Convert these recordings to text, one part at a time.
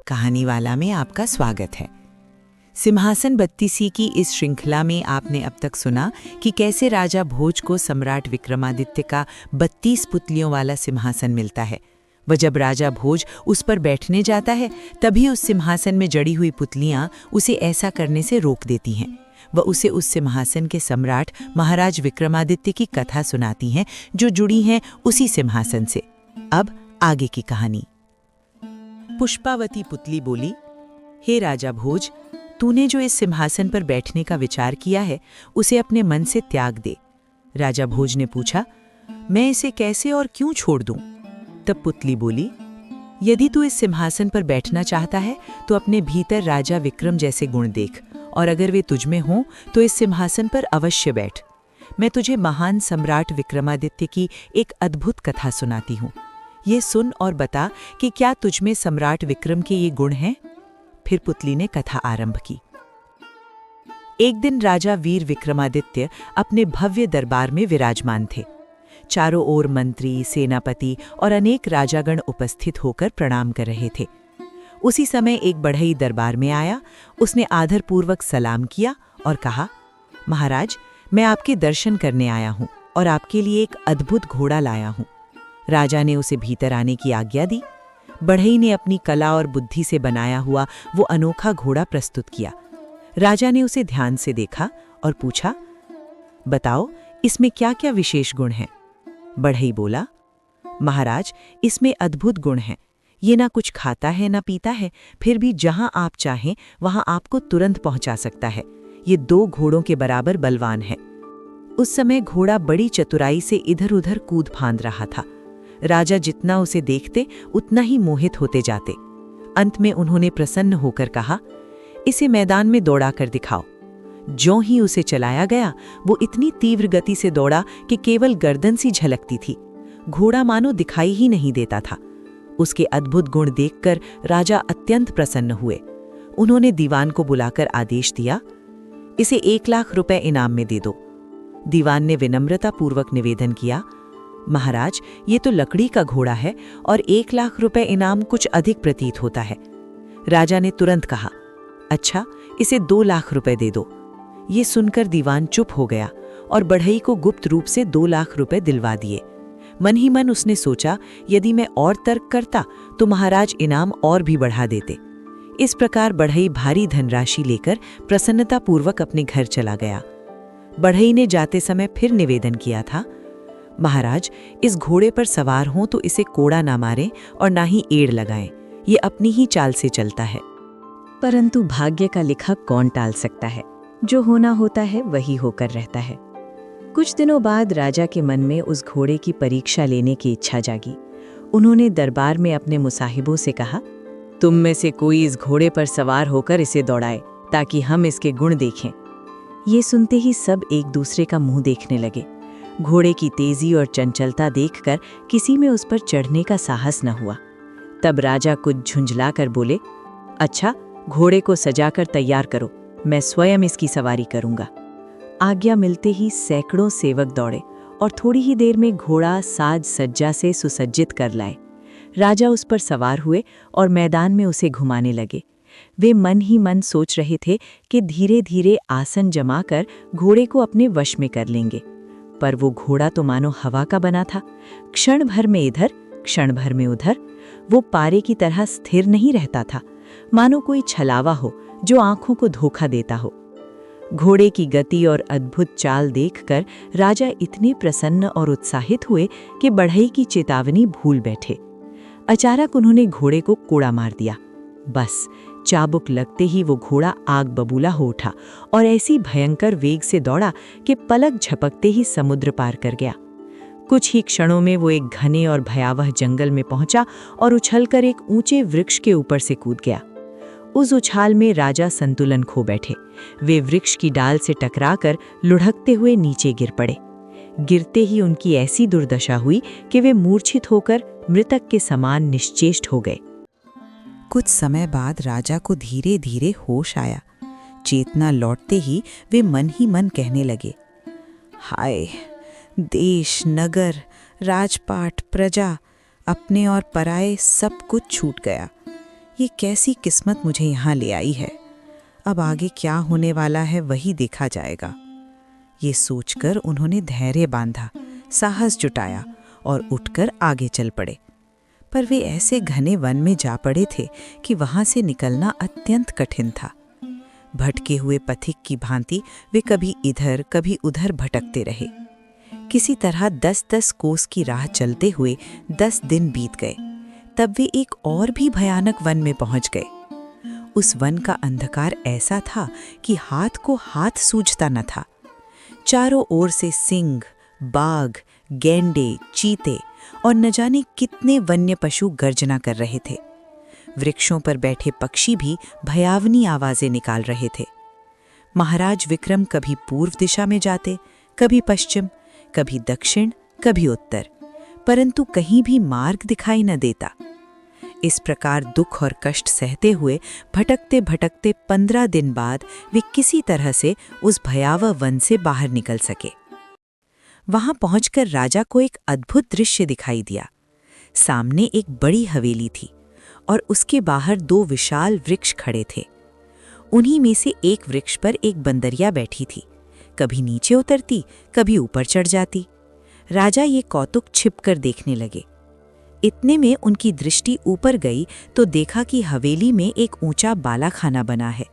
कहानीवाला में आपका स्वागत है। सिंहासन बत्तीसी की इस श्रृंखला में आपने अब तक सुना कि कैसे राजा भोज को सम्राट विक्रमादित्य का 32 पुतलियों वाला सिंहासन मिलता है। वह जब राजा भोज उस पर बैठने जाता है तभी उस सिंहासन में जड़ी हुई पुतलियां उसे ऐसा करने से रोक देती हैं। वह उसे उस सिंहासन के सम्राट महाराज विक्रमादित्य की कथा सुनाती हैं जो जुड़ी हैं उसी सिंहासन से। अब आगे की कहानी। पुष्पावती पुतली बोली, हे राजा भोज, तूने जो इस सिंहासन पर बैठने का विचार किया है उसे अपने मन से त्याग दे। राजा भोज ने पूछा, मैं इसे कैसे और क्यों छोड़ दूं? तब पुतली बोली, यदि तू इस सिंहासन पर बैठना चाहता है तो अपने भीतर राजा विक्रम जैसे गुण देख, और अगर वे तुझ में हों तो इस सिंहासन पर अवश्य बैठ। मैं तुझे महान सम्राट विक्रमादित्य की एक अद्भुत कथा सुनाती हूँ। ये सुन और बता कि क्या तुझ में सम्राट विक्रम के ये गुण हैं? फिर पुतली ने कथा आरंभ की। एक दिन राजा वीर विक्रमादित्य अपने भव्य दरबार में विराजमान थे। चारों ओर मंत्री, सेनापति और अनेक राजागण उपस्थित होकर प्रणाम कर रहे थे। उसी समय एक बढ़ई दरबार में आया। उसने आदरपूर्वक सलाम किया और कहा, महाराज, मैं आपके दर्शन करने आया हूँ और आपके लिए एक अद्भुत घोड़ा लाया हूँ। राजा ने उसे भीतर आने की आज्ञा दी। बढ़ई ने अपनी कला और बुद्धि से बनाया हुआ वो अनोखा घोड़ा प्रस्तुत किया। राजा ने उसे ध्यान से देखा और पूछा, बताओ, इसमें क्या क्या विशेष गुण हैं? बढ़ई बोला, महाराज, इसमें अद्भुत गुण हैं। ये ना कुछ खाता है ना पीता है, फिर भी जहां आप चाहें वहां आपको तुरंत पहुंचा सकता है। ये 2 घोड़ों के बराबर बलवान है। उस समय घोड़ा बड़ी चतुराई से इधर उधर कूद फांद रहा था। राजा जितना उसे देखते उतना ही मोहित होते जाते। अंत में उन्होंने प्रसन्न होकर कहा, इसे मैदान में दौड़ा कर दिखाओ। ज्यों ही उसे चलाया गया वो इतनी तीव्र गति से दौड़ा कि केवल गर्दन सी झलकती थी। घोड़ा मानो दिखाई ही नहीं देता था। उसके अद्भुत गुण देखकर राजा अत्यंत प्रसन्न हुए। उन्होंने दीवान को बुलाकर आदेश दिया, इसे 1 लाख रुपए इनाम में दे दो। दीवान ने विनम्रतापूर्वक निवेदन किया, महाराज, ये तो लकड़ी का घोड़ा है और 1 लाख रुपए इनाम कुछ अधिक प्रतीत होता है। राजा ने तुरंत कहा, अच्छा, इसे 2 लाख रुपए दे दो। ये सुनकर दीवान चुप हो गया और बढ़ई को गुप्त रूप से 2 लाख रुपए दिलवा दिए। मन ही मन उसने सोचा, यदि मैं और तर्क करता तो महाराज इनाम और भी बढ़ा देते। इस प्रकार बढ़ई भारी धनराशि लेकर प्रसन्नतापूर्वक अपने घर चला गया। बढ़ई ने जाते समय फिर निवेदन किया था, महाराज, इस घोड़े पर सवार हों तो इसे कोड़ा ना मारें और ना ही एड़ लगाएं। ये अपनी ही चाल से चलता है। परंतु भाग्य का लिखा कौन टाल सकता है? जो होना होता है वही होकर रहता है। कुछ दिनों बाद राजा के मन में उस घोड़े की परीक्षा लेने की इच्छा जागी। उन्होंने दरबार में अपने मुसाहिबों से कहा, तुम में से कोई इस घोड़े पर सवार होकर इसे दौड़ाए ताकि हम इसके गुण देखें। ये सुनते ही सब एक दूसरे का मुंह देखने लगे। घोड़े की तेजी और चंचलता देखकर किसी में उस पर चढ़ने का साहस न हुआ। तब राजा कुछ झुंझलाकर बोले, अच्छा, घोड़े को सजाकर तैयार करो, मैं स्वयं इसकी सवारी करूंगा। आज्ञा मिलते ही सैकड़ों सेवक दौड़े और थोड़ी ही देर में घोड़ा साज सज्जा से सुसज्जित कर लाए। राजा उस पर सवार हुए और मैदान में उसे घुमाने लगे। वे मन ही मन सोच रहे थे कि धीरे धीरे आसन जमाकर घोड़े को अपने वश में कर लेंगे। पर वो घोड़ा तो मानो हवा का बना था। क्षण भर में इधर, क्षण भर में उधर। वो पारे की तरह स्थिर नहीं रहता था, मानो कोई छलावा हो जो आंखों को धोखा देता हो। घोड़े की गति और अद्भुत चाल देखकर राजा इतने प्रसन्न और उत्साहित हुए कि बढ़ई की चेतावनी भूल बैठे। अचानक उन्होंने घोड़े को कोड़ा मार दिया। बस चाबुक लगते ही वो घोड़ा आग बबूला हो उठा और ऐसी भयंकर वेग से दौड़ा कि पलक झपकते ही समुद्र पार कर गया। कुछ ही क्षणों में वो एक घने और भयावह जंगल में पहुंचा और उछलकर एक ऊंचे वृक्ष के ऊपर से कूद गया। उस उछाल में राजा संतुलन खो बैठे। वे वृक्ष की डाल से टकराकर लुढ़कते हुए नीचे गिर पड़े। गिरते ही उनकी ऐसी दुर्दशा हुई कि वे मूर्छित होकर मृतक के समान निश्चेष्ट हो गए। कुछ समय बाद राजा को धीरे धीरे होश आया। चेतना लौटते ही वे मन ही मन कहने लगे, हाय, देश, नगर, राजपाट, प्रजा, अपने और पराए सब कुछ छूट गया। ये कैसी किस्मत मुझे यहाँ ले आई है। अब आगे क्या होने वाला है वही देखा जाएगा। ये सोचकर उन्होंने धैर्य बांधा, साहस जुटाया और उठकर आगे चल पड़े। पर वे ऐसे घने वन में जा पड़े थे कि वहां से निकलना अत्यंत कठिन था। भटके हुए पथिक की भांति वे कभी इधर कभी उधर भटकते रहे। किसी तरह 10-10 कोस की राह चलते हुए 10 दिन बीत गए। तब वे एक और भी भयानक वन में पहुंच गए। उस वन का अंधकार ऐसा था कि हाथ को हाथ सूझता न था। चारों ओर से सिंह, बाघ, गैंडे, चीते और न जाने कितने वन्य पशु गर्जना कर रहे थे। वृक्षों पर बैठे पक्षी भी भयावनी आवाजें निकाल रहे थे। महाराज विक्रम कभी पूर्व दिशा में जाते, कभी पश्चिम, कभी दक्षिण, कभी उत्तर, परंतु कहीं भी मार्ग दिखाई न देता। इस प्रकार दुख और कष्ट सहते हुए भटकते भटकते 15 दिन बाद वे किसी तरह से उस भयावह वन से बाहर निकल सके। वहां पहुंचकर राजा को एक अद्भुत दृश्य दिखाई दिया। सामने एक बड़ी हवेली थी और उसके बाहर 2 विशाल वृक्ष खड़े थे। उन्हीं में से एक वृक्ष पर एक बंदरिया बैठी थी। कभी नीचे उतरती, कभी ऊपर चढ़ जाती। राजा ये कौतुक छिपकर देखने लगे। इतने में उनकी दृष्टि ऊपर गई तो देखा कि हवेली में एक ऊंचा बालाखाना बना है।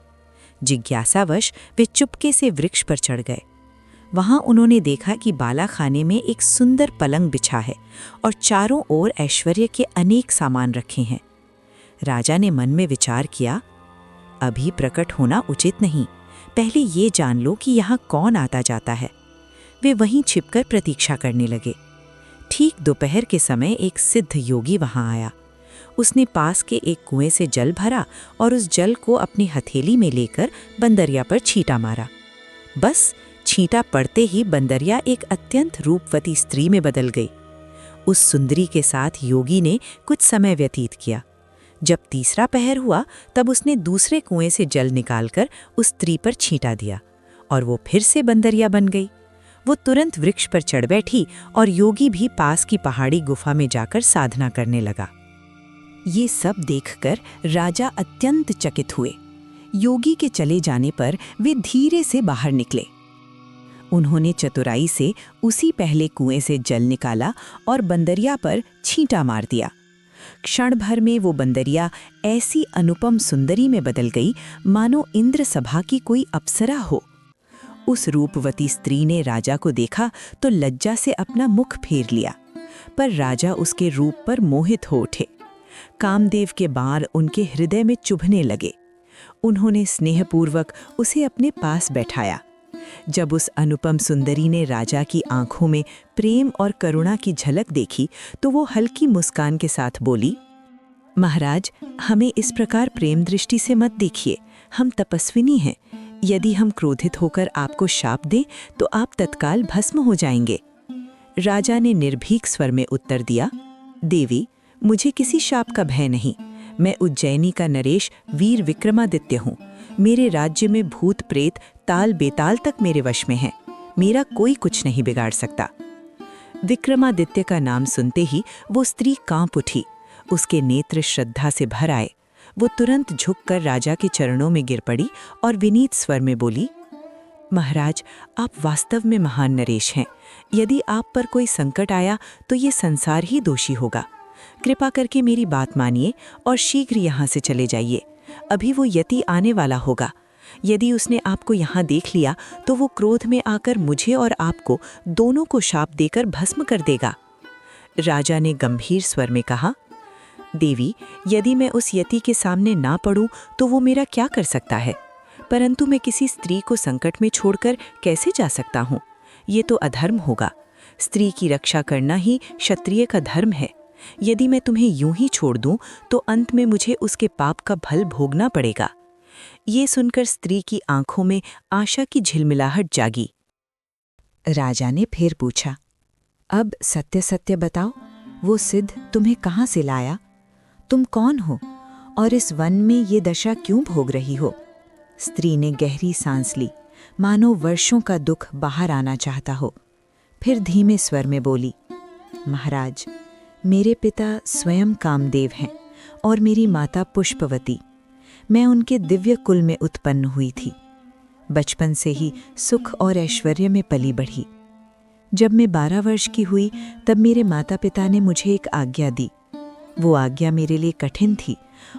जिज्ञासावश वे चुपके से वृक्ष पर चढ़ गए। वहां उन्होंने देखा कि बालाखाने में एक सुंदर पलंग बिछा है और चारों ओर ऐश्वर्य के अनेक सामान रखे हैं। राजा ने मन में विचार किया, अभी प्रकट होना उचित नहीं, पहले ये जान लो कि यहाँ कौन आता जाता है। वे वहीं छिपकर प्रतीक्षा करने लगे। ठीक दोपहर के समय एक सिद्ध योगी वहां आया। उसने पास के एक कुएं से जल भरा और उस जल को अपनी हथेली में लेकर बंदरिया पर छींटा मारा। बस छींटा पड़ते ही बंदरिया एक अत्यंत रूपवती स्त्री में बदल गई। उस सुंदरी के साथ योगी ने कुछ समय व्यतीत किया। जब तीसरा पहर हुआ तब उसने दूसरे कुएं से जल निकालकर उस स्त्री पर छींटा दिया और वो फिर से बंदरिया बन गई। वो तुरंत वृक्ष पर चढ़ बैठी और योगी भी पास की पहाड़ी गुफा में जाकर साधना करने लगा। ये सब देखकर राजा अत्यंत चकित हुए। योगी के चले जाने पर वे धीरे से बाहर निकले। उन्होंने चतुराई से उसी पहले कुएं से जल निकाला और बंदरिया पर छींटा मार दिया। क्षण भर में वो बंदरिया ऐसी अनुपम सुंदरी में बदल गई मानो इंद्र सभा की कोई अप्सरा हो। उस रूपवती स्त्री ने राजा को देखा तो लज्जा से अपना मुख फेर लिया, पर राजा उसके रूप पर मोहित हो उठे। कामदेव के बाण उनके हृदय में चुभने लगे। उन्होंने स्नेहपूर्वक उसे अपने पास बैठाया। जब उस अनुपम सुंदरी ने राजा की आंखों में प्रेम और करुणा की झलक देखी तो वो हल्की मुस्कान के साथ बोली, महाराज, हमें इस प्रकार प्रेम दृष्टि से मत देखिए, हम तपस्विनी हैं। यदि हम क्रोधित होकर आपको शाप दें तो आप तत्काल भस्म हो जाएंगे। राजा ने निर्भीक स्वर में उत्तर दिया, देवी, मुझे किसी शाप का भय नहीं। मैं उज्जैनी का नरेश वीर विक्रमादित्य हूँ। मेरे राज्य में भूत प्रेत ताल बेताल तक मेरे वश में हैं। मेरा कोई कुछ नहीं बिगाड़ सकता। विक्रमादित्य का नाम सुनते ही वो स्त्री कांप उठी। उसके नेत्र श्रद्धा से भर आए। वो तुरंत झुककर राजा के चरणों में गिर पड़ी और विनीत स्वर में बोली, महाराज, आप वास्तव में महान नरेश हैं। यदि आप पर कोई संकट आया तो ये संसार ही दोषी होगा। कृपा करके मेरी बात मानिए और शीघ्र यहाँ से चले जाइए। अभी वो यति आने वाला होगा। यदि उसने आपको यहाँ देख लिया तो वो क्रोध में आकर मुझे और आपको दोनों को शाप देकर भस्म कर देगा। राजा ने गंभीर स्वर में कहा, देवी, यदि मैं उस यति के सामने ना पड़ूं तो वो मेरा क्या कर सकता है? परंतु मैं किसी स्त्री को संकट में छोड़कर कैसे जा सकता हूँ? ये तो अधर्म होगा। स्त्री की रक्षा करना ही क्षत्रिय का धर्म है। यदि मैं तुम्हें यूं ही छोड़ दूं तो अंत में मुझे उसके पाप का फल भोगना पड़ेगा। ये सुनकर स्त्री की आंखों में आशा की झिलमिलाहट जागी। राजा ने फिर पूछा, अब सत्य सत्य बताओ, वो सिद्ध तुम्हें कहाँ से लाया? तुम कौन हो और इस वन में ये दशा क्यों भोग रही हो? स्त्री ने गहरी सांस ली, मानो वर्षों का दुख बाहर आना चाहता हो। फिर धीमे स्वर में बोली, महाराज, मेरे पिता स्वयं कामदेव हैं और मेरी माता पुष्पवती। मैं उनके दिव्य कुल में उत्पन्न हुई थी। बचपन से ही सुख और ऐश्वर्य में पली बढ़ी। जब मैं 12 वर्ष की हुई तब मेरे माता पिता ने मुझे एक आज्ञा दी। वो आज्ञा मेरे लिए कठिन थी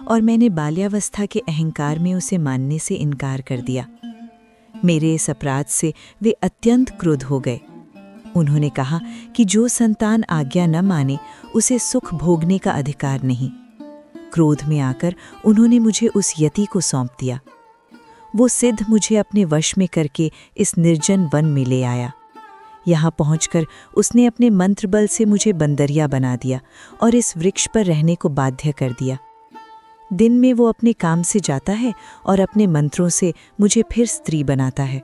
और मैंने बाल्यावस्था के अहंकार में उसे मानने से इनकार कर दिया। मेरे इस अपराध से वे अत्यंत क्रुद्ध हो गए। उन्होंने कहा कि जो संतान आज्ञा न माने उसे सुख भोगने का अधिकार नहीं। क्रोध में आकर उन्होंने मुझे उस यति को सौंप दिया। वो सिद्ध मुझे अपने वश में करके इस निर्जन वन में ले आया। यहाँ पहुंचकर उसने अपने मंत्र बल से मुझे बंदरिया बना दिया और इस वृक्ष पर रहने को बाध्य कर दिया। दिन में वो अपने काम से जाता है और अपने मंत्रों से मुझे फिर स्त्री बनाता है,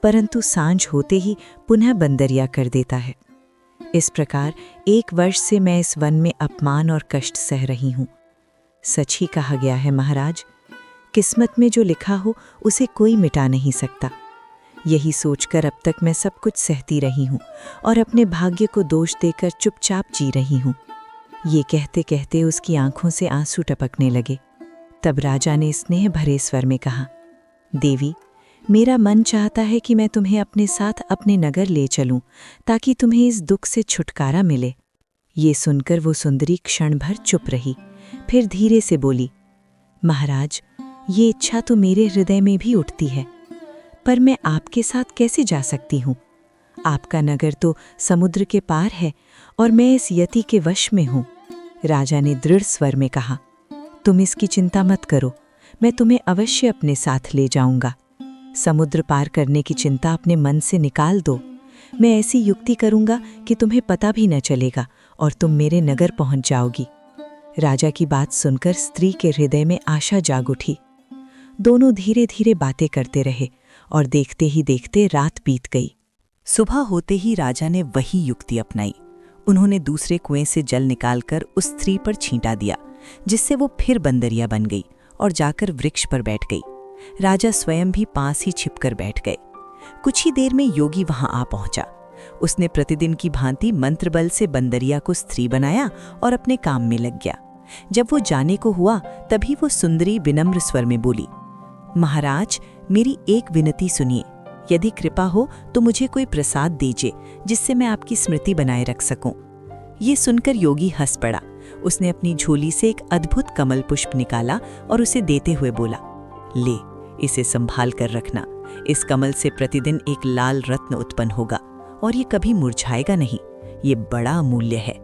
परंतु सांझ होते ही पुनः बंदरिया कर देता है। इस प्रकार 1 वर्ष से मैं इस वन में अपमान और कष्ट सह रही हूँ। सच ही कहा गया है महाराज, किस्मत में जो लिखा हो उसे कोई मिटा नहीं सकता। यही सोचकर अब तक मैं सब कुछ सहती रही हूँ और अपने भाग्य को दोष देकर चुपचाप जी रही हूँ। ये कहते कहते उसकी आंखों से आंसू टपकने लगे। तब राजा ने स्नेह भरे स्वर में कहा, देवी, मेरा मन चाहता है कि मैं तुम्हें अपने साथ अपने नगर ले चलूं ताकि तुम्हें इस दुख से छुटकारा मिले। ये सुनकर वो सुंदरी क्षण भर चुप रही, फिर धीरे से बोली, महाराज, ये इच्छा तो मेरे हृदय में भी उठती है, पर मैं आपके साथ कैसे जा सकती हूँ? आपका नगर तो समुद्र के पार है और मैं इस यति के वश में हूँ। राजा ने दृढ़ स्वर में कहा, तुम इसकी चिंता मत करो, मैं तुम्हें अवश्य अपने साथ ले जाऊंगा। समुद्र पार करने की चिंता अपने मन से निकाल दो। मैं ऐसी युक्ति करूंगा कि तुम्हें पता भी न चलेगा और तुम मेरे नगर पहुंच जाओगी। राजा की बात सुनकर स्त्री के हृदय में आशा जाग उठी। दोनों धीरे धीरे बातें करते रहे और देखते ही देखते रात बीत गई। सुबह होते ही राजा ने वही युक्ति अपनाई। उन्होंने दूसरे कुएं से जल निकालकर उस स्त्री पर छींटा दिया, जिससे वो फिर बंदरिया बन गई और जाकर वृक्ष पर बैठ गई। राजा स्वयं भी पास ही छिपकर बैठ गए। कुछ ही देर में योगी वहां आ पहुंचा। उसने प्रतिदिन की भांति मंत्र बल से बंदरिया को स्त्री बनाया और अपने काम में लग गया। जब वो जाने को हुआ तभी वो सुंदरी विनम्र स्वर में बोली, महाराज, मेरी एक विनती सुनिए। यदि कृपा हो तो मुझे कोई प्रसाद दीजिए जिससे मैं आपकी स्मृति बनाए रख सकूं। ये सुनकर योगी हंस पड़ा। उसने अपनी झोली से एक अद्भुत कमल पुष्प निकाला और उसे देते हुए बोला, ले, इसे संभाल कर रखना। इस कमल से प्रतिदिन एक लाल रत्न उत्पन्न होगा और ये कभी मुरझाएगा नहीं। ये बड़ा अमूल्य है।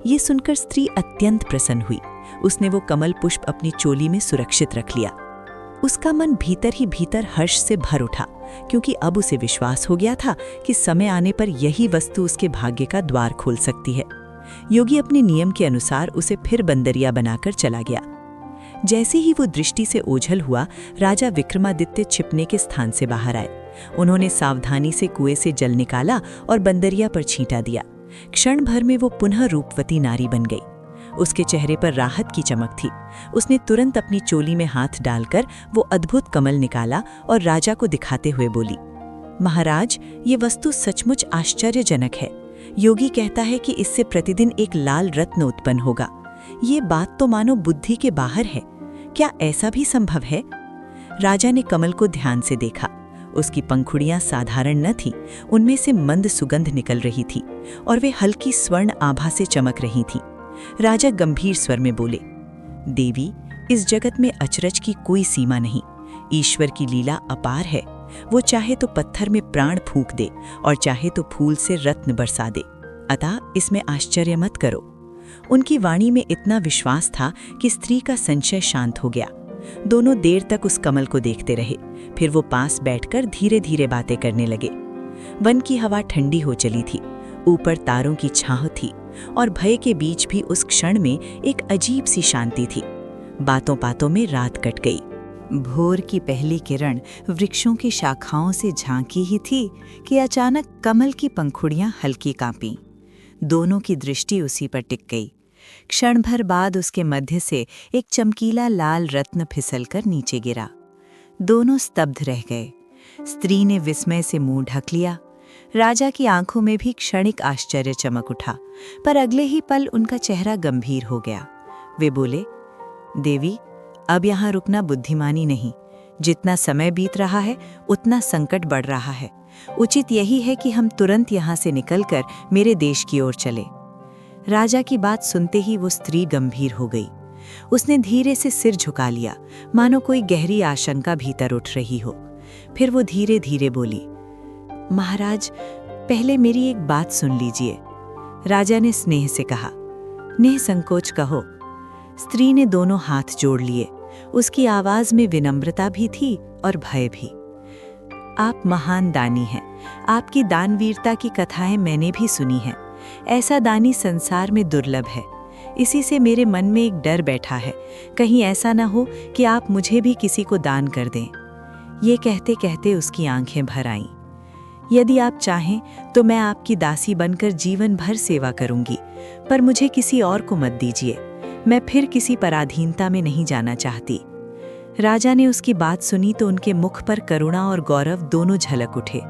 ये सुनकर स्त्री अत्यंत प्रसन्न हुई। उसने वो कमल पुष्प अपनी चोली में सुरक्षित रख लिया। उसका मन भीतर ही भीतर हर्ष से भर उठा, क्योंकि अब उसे विश्वास हो गया था कि समय आने पर यही वस्तु उसके भाग्य का द्वार खोल सकती है। योगी अपने नियम के अनुसार उसे फिर बंदरिया बनाकर चला गया। जैसे ही वो दृष्टि से ओझल हुआ, राजा विक्रमादित्य छिपने के स्थान से बाहर आए। उन्होंने सावधानी से कुएं से जल निकाला और बंदरिया पर छींटा दिया। क्षण भर में वो पुनः रूपवती नारी बन गई। उसके चेहरे पर राहत की चमक थी। उसने तुरंत अपनी चोली में हाथ डालकर वो अद्भुत कमल निकाला और राजा को दिखाते हुए बोली, महाराज, ये वस्तु सचमुच आश्चर्यजनक है। योगी कहता है कि इससे प्रतिदिन एक लाल रत्न उत्पन्न होगा। ये बात तो मानो बुद्धि के बाहर है। क्या ऐसा भी संभव है? राजा ने कमल को ध्यान से देखा। उसकी पंखुड़ियां साधारण न थीं, उनमें से मंद सुगंध निकल रही थी और वे हल्की स्वर्ण आभा से चमक रही थीं। राजा गंभीर स्वर में बोले, देवी, इस जगत में अचरज की कोई सीमा नहीं। ईश्वर की लीला अपार है। वो चाहे तो पत्थर में प्राण फूंक दे और चाहे तो फूल से रत्न बरसा दे। अतः इसमें आश्चर्य मत करो। उनकी वाणी में इतना विश्वास था कि स्त्री का संशय शांत हो गया। दोनों देर तक उस कमल को देखते रहे। फिर वो पास बैठकर धीरे धीरे बातें करने लगे। वन की हवा ठंडी हो चली थी। ऊपर तारों की छाह थी और भय के बीच भी उस क्षण में एक अजीब सी शांति थी। बातों बातों में रात कट गई। भोर की पहली किरण वृक्षों की शाखाओं से झांकी ही थी कि अचानक कमल की पंखुड़ियां हल्की कांपीं। दोनों की दृष्टि उसी पर टिक गई। क्षण भर बाद उसके मध्य से एक चमकीला लाल रत्न फिसलकर नीचे गिरा। दोनों स्तब्ध रह गए। स्त्री ने विस्मय से मुंह ढक लिया। राजा की आंखों में भी क्षणिक आश्चर्य चमक उठा, पर अगले ही पल उनका चेहरा गंभीर हो गया। वे बोले, देवी, अब यहाँ रुकना बुद्धिमानी नहीं। जितना समय बीत रहा है उतना संकट बढ़ रहा है। उचित यही है कि हम तुरंत यहाँ से निकलकर मेरे देश की ओर चले। राजा की बात सुनते ही वो स्त्री गंभीर हो गई। उसने धीरे से सिर झुका लिया, मानो कोई गहरी आशंका भीतर उठ रही हो। फिर वो धीरे धीरे बोली, महाराज, पहले मेरी एक बात सुन लीजिए। राजा ने स्नेह से कहा। निसंकोच कहो। स्त्री ने दोनों हाथ जोड़ लिए। उसकी आवाज में विनम्रता भी थी और भय भी। आप महान दानी हैं। आपकी दानवीरता की कथाएं मैंने भी सुनी हैं। ऐसा दानी संसार में दुर्लभ है। इसी से मेरे मन में एक डर बैठा है, कहीं ऐसा ना हो कि आप मुझे भी किसी को दान कर दें। ये कहते कहते उसकी आंखें भर आईं। यदि आप चाहें तो मैं आपकी दासी बनकर जीवन भर सेवा करूंगी, पर मुझे किसी और को मत दीजिए। मैं फिर किसी पराधीनता में नहीं जाना चाहती। राजा ने उसकी बात सुनी तो उनके मुख पर करुणा और गौरव दोनों झलक उठे।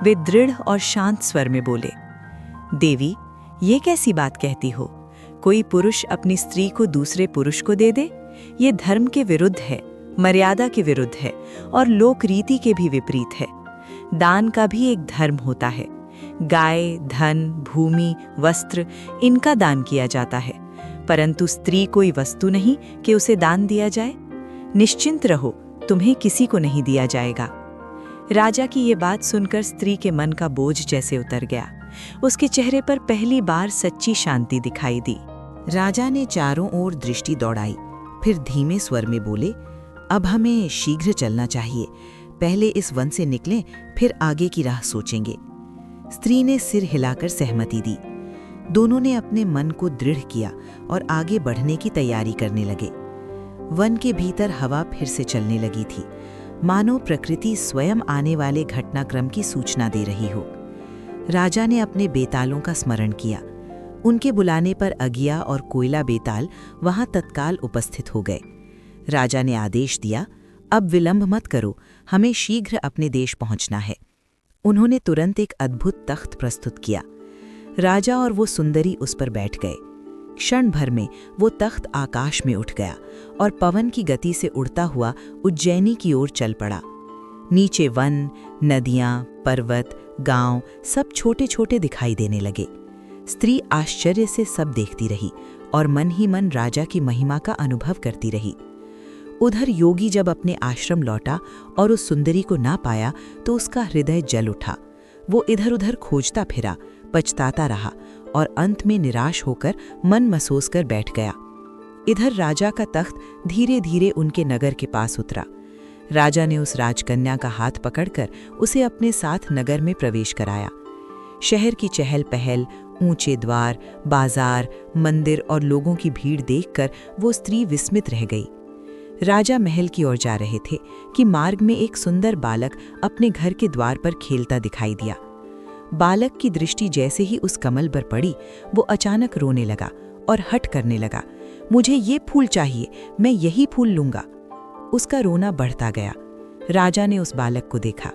वे दृढ़ और शांत स्वर में बोले, देवी, ये कैसी बात कहती हो? कोई पुरुष अपनी स्त्री को दूसरे पुरुष को दे दे? ये धर्म के विरुद्ध है, मर्यादा के विरुद्ध है और लोक रीति के भी विपरीत है। दान का भी एक धर्म होता है। गाय, धन, भूमि, वस्त्र, इनका दान किया जाता है, परंतु स्त्री कोई वस्तु नहीं कि उसे दान दिया जाए। निश्चिंत रहो, तुम्हें किसी को नहीं दिया जाएगा। राजा की ये बात सुनकर स्त्री के मन का बोझ जैसे उतर गया। उसके चेहरे पर पहली बार सच्ची शांति दिखाई दी। राजा ने चारों ओर दृष्टि दौड़ाई, फिर धीमे स्वर में बोले, अब हमें शीघ्र चलना चाहिए। पहले इस वन से निकलें, फिर आगे की राह सोचेंगे। स्त्री ने सिर हिलाकर सहमति दी। दोनों ने अपने मन को दृढ़ किया और आगे बढ़ने की तैयारी करने लगे। वन के भीतर हवा फिर से चलने लगी थी, मानो प्रकृति स्वयं आने वाले घटनाक्रम की सूचना दे रही हो। राजा ने अपने बेतालों का स्मरण किया। उनके बुलाने पर अगिया और कोयला बेताल वहां तत्काल उपस्थित हो गए। राजा ने आदेश दिया, अब विलंब मत करो, हमें शीघ्र अपने देश पहुंचना है। उन्होंने तुरंत एक अद्भुत तख्त प्रस्तुत किया। राजा और वो सुंदरी उस पर बैठ गए। क्षण भर में वो तख्त आकाश में उठ गया और पवन की गति से उड़ता हुआ उज्जैनी की ओर चल पड़ा। नीचे वन, नदियां, पर्वत, गांव सब छोटे छोटे दिखाई देने लगे। स्त्री आश्चर्य से सब देखती रही और मन ही मन राजा की महिमा का अनुभव करती रही। उधर योगी जब अपने आश्रम लौटा और उस सुंदरी को ना पाया तो उसका हृदय जल उठा। वो इधर उधर खोजता फिरा, पछताता रहा और अंत में निराश होकर मन मसोस कर बैठ गया। इधर राजा का तख्त धीरे धीरे उनके नगर के पास उतरा। राजा ने उस राजकन्या का हाथ पकड़कर उसे अपने साथ नगर में प्रवेश कराया। शहर की चहल पहल, ऊंचे द्वार, बाजार, मंदिर और लोगों की भीड़ देखकर वो स्त्री विस्मित रह गई। राजा महल की ओर जा रहे थे कि मार्ग में एक सुंदर बालक अपने घर के द्वार पर खेलता दिखाई दिया। बालक की दृष्टि जैसे ही उस कमल पर पड़ी, वो अचानक रोने लगा और हठ करने लगा, मुझे ये फूल चाहिए, मैं यही फूल लूंगा। उसका रोना बढ़ता गया। राजा ने उस बालक को देखा।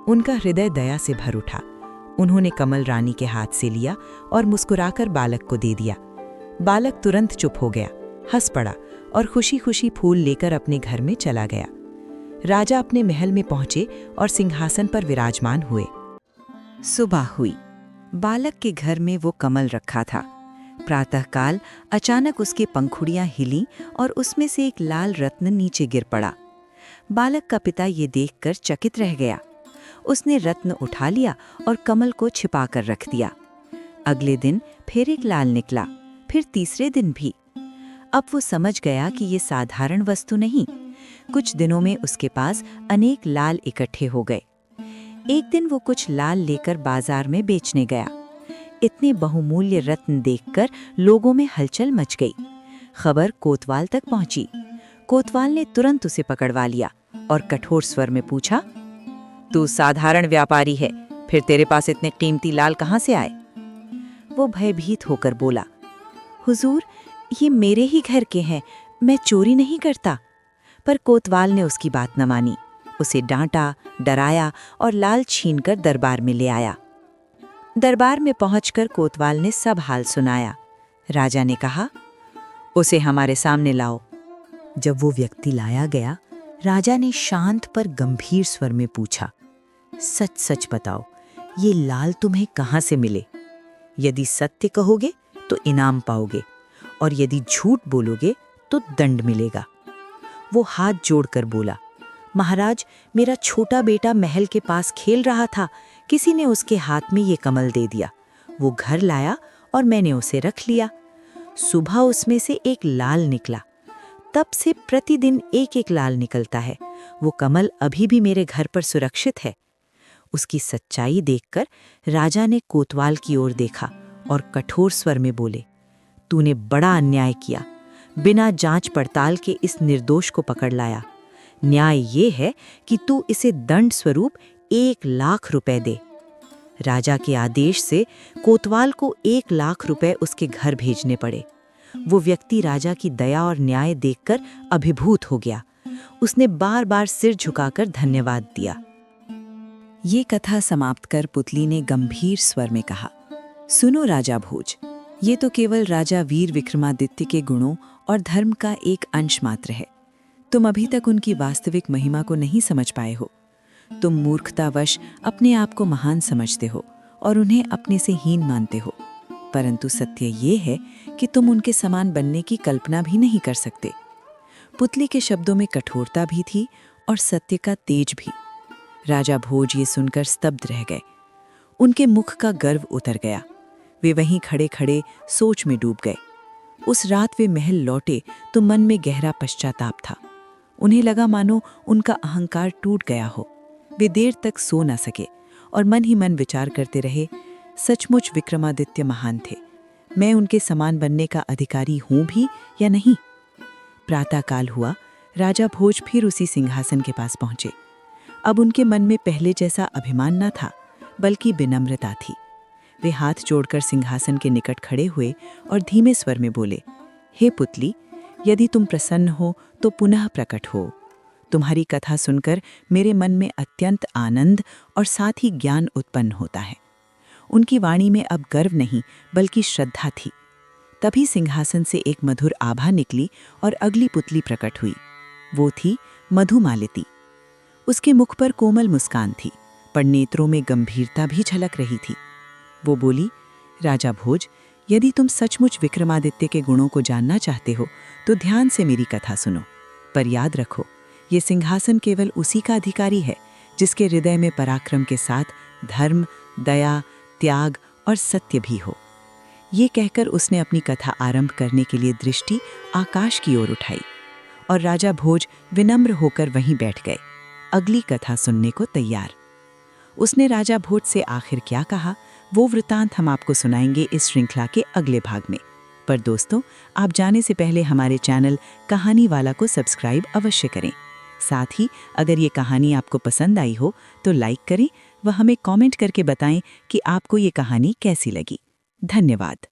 उनका हृदय दया से भर उठा। उन्होंने कमल रानी के हाथ से लिया और मुस्कुराकर बालक को दे दिया। बालक तुरंत चुप हो गया, हंस पड़ा और खुशी खुशी फूल लेकर अपने घर में चला गया। राजा अपने महल में पहुंचे और सिंहासन पर विराजमान हुए। सुबह हुई। बालक के घर में वो कमल रखा था। प्रातःकाल अचानक उसकी पंखुड़ियां हिलीं और उसमें से एक लाल रत्न नीचे गिर पड़ा। बालक का पिता ये देखकर चकित रह गया। उसने रत्न उठा लिया और कमल को छिपाकर रख दिया। अगले दिन फिर एक लाल निकला, फिर तीसरे दिन भी। अब वो समझ गया कि ये साधारण वस्तु नहीं। कुछ दिनों में उसके पास अनेक लाल इकट्ठे हो गए। एक दिन वो कुछ लाल लेकर बाजार में बेचने गया। इतने बहुमूल्य रत्न देखकर लोगों में हलचल मच गई। खबर कोतवाल तक पहुंची। कोतवाल ने तुरंत उसे पकड़वा लिया और कठोर स्वर में पूछा, तू साधारण व्यापारी है, फिर तेरे पास इतने कीमती लाल कहाँ से आए? वो भयभीत होकर बोला, हुजूर, ये मेरे ही घर के हैं, मैं चोरी नहीं करता। पर कोतवाल ने उसकी बात न मानी। उसे डांटा, डराया और लाल छीनकर दरबार में ले आया। दरबार में पहुंचकर कोतवाल ने सब हाल सुनाया। राजा ने कहा, उसे हमारे सामने लाओ। जब वो व्यक्ति लाया गया, राजा ने शांत पर गंभीर स्वर में पूछा, सच सच बताओ, ये लाल तुम्हें कहाँ से मिले? यदि सत्य कहोगे तो इनाम पाओगे, और यदि झूठ बोलोगे तो दंड मिलेगा। वो हाथ जोड़कर बोला, महाराज, मेरा छोटा बेटा महल के पास खेल रहा था, किसी ने उसके हाथ में ये कमल दे दिया। वो घर लाया और मैंने उसे रख लिया। सुबह उसमें से एक लाल निकला। तब से प्रतिदिन एक एक लाल निकलता है। वो कमल अभी भी मेरे घर पर सुरक्षित है। उसकी सच्चाई देखकर राजा ने कोतवाल की ओर देखा और कठोर स्वर में बोले, तूने बड़ा अन्याय किया। बिना जांच पड़ताल के इस निर्दोष को पकड़ लाया। न्याय ये है कि तू इसे दंड स्वरूप 1 लाख रुपए दे। राजा के आदेश से कोतवाल को 1 लाख रुपए उसके घर भेजने पड़े। वो व्यक्ति राजा की दया और न्याय देखकर अभिभूत हो गया। उसने बार बार सिर झुकाकर धन्यवाद दिया। ये कथा समाप्त कर पुतली ने गंभीर स्वर में कहा, सुनो राजा भोज, ये तो केवल राजा वीर विक्रमादित्य के गुणों और धर्म का एक अंश मात्र है। तुम अभी तक उनकी वास्तविक महिमा को नहीं समझ पाए हो। तुम मूर्खतावश अपने आप को महान समझते हो और उन्हें अपने से हीन मानते हो, परंतु सत्य ये है कि तुम उनके समान बनने की कल्पना भी नहीं कर सकते। पुतली के शब्दों में कठोरता भी थी और सत्य का तेज भी। राजा भोज ये सुनकर स्तब्ध रह गए। उनके मुख का गर्व उतर गया। वे वहीं खड़े खड़े सोच में डूब गए। उस रात वे महल लौटे तो मन में गहरा पश्चाताप था। उन्हें लगा मानो उनका अहंकार टूट गया हो। वे देर तक सो न सके और मन ही मन विचार करते रहे, सचमुच विक्रमादित्य महान थे। मैं उनके समान बनने का अधिकारी हूं भी या नहीं? प्रातःकाल हुआ। राजा भोज फिर उसी सिंहासन के पास पहुंचे। अब उनके मन में पहले जैसा अभिमान न था, बल्कि विनम्रता थी। वे हाथ जोड़कर सिंहासन के निकट खड़े हुए और धीमे स्वर में बोले, हे पुतली, यदि तुम प्रसन्न हो तो पुनः प्रकट हो। तुम्हारी कथा सुनकर मेरे मन में अत्यंत आनंद और साथ ही ज्ञान उत्पन्न होता है। उनकी वाणी में अब गर्व नहीं बल्कि श्रद्धा थी। तभी सिंहासन से एक मधुर आभा निकली और अगली पुतली प्रकट हुई। वो थी मधुमालती। उसके मुख पर कोमल मुस्कान थी, पर नेत्रों में गंभीरता भी झलक रही थी। वो बोली, राजा भोज, यदि तुम सचमुच विक्रमादित्य के गुणों को जानना चाहते हो तो ध्यान से मेरी कथा सुनो। पर याद रखो, ये सिंहासन केवल उसी का अधिकारी है जिसके हृदय में पराक्रम के साथ धर्म, दया, त्याग और सत्य भी हो। ये कहकर उसने अपनी कथा आरंभ करने के लिए दृष्टि आकाश की ओर उठाई और राजा भोज विनम्र होकर वहीं बैठ गए, अगली कथा सुनने को तैयार। उसने राजा भोज से आखिर क्या कहा, वो वृतांत हम आपको सुनाएंगे इस श्रृंखला के अगले भाग में। पर दोस्तों, आप जाने से पहले हमारे चैनल कहानी वाला को सब्सक्राइब अवश्य करें। साथ ही अगर ये कहानी आपको पसंद आई हो तो लाइक करें व हमें कमेंट करके बताएं कि आपको ये कहानी कैसी लगी। धन्यवाद।